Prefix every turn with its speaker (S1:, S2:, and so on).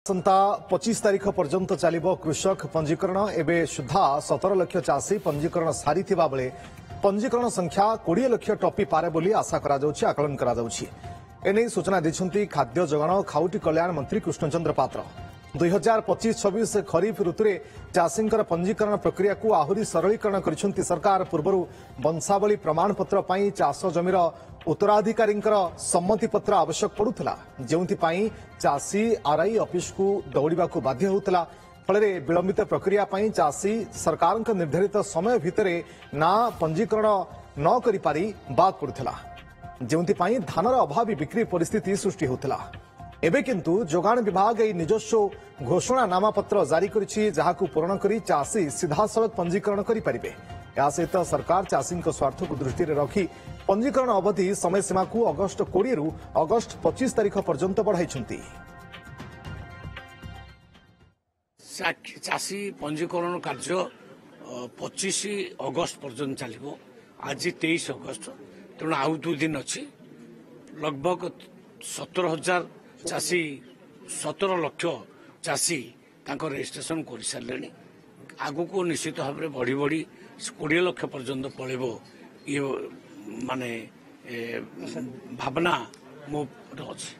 S1: आसंता 25 तारीख पर्यंत चलिबो कृषक पंजीकरण एवं सुधा 17 लाख चाषी पंजीकरण सारी बेले पंजीकरण संख्या 20 लाख टपी पारे बोली आशा आकलन करा सूचना देछंती खाद्य जगन खाउटी कल्याण मंत्री कृष्णचंद्र पात्र 2025-26 खरीफ ऋतु में चाषी पंजीकरण प्रक्रिया को आहरी सरलीकरण करिसेंती सरकार। पूर्व वंशावली प्रमाणपत्र पर चाष जमीर उत्तराधिकारी सम्मति पत्र आवश्यक पड़ूला, जोपाई चाषी आरआई ऑफिस को दौड़ा बाध्य होता। फल विलंबित प्रक्रिया चाषी सरकार निर्धारित समय भितर ना पंजीकरण न करि बाद पड़ूला, जोपाई धानर अभावी बिक्री परिस्थिति सृष्टि होता। एबे किंतु जोगाण विभाग यह निजस्व घोषणा नामपत्र जारी करिछि, जहाकु पूरण करी चाषी सीधासलख पंजीकरण करि परिबे। या सहित सरकार चाषी स्वार्थ को दृष्टि रखी पंजीकरण अवधि समय सीमा को अगस्ट 20 रु अगस्ट 25 तारीख पर्यंत बढ़ाइछंती।
S2: चाषी पंजीकरण कार्य 25 अगस्त पर्यंत चलिबो। आज 23 अगस्त, तेणु आउ 2 दिन अच्छी। लगभग 17,000 चाषी 17 लाख चाषी रजिस्ट्रेशन कर सारे। आगु को निश्चित भाव में बढ़ी बढ़ी 20 लाख पर्यंत पड़ेबो ये माने भावना मो अच्छी।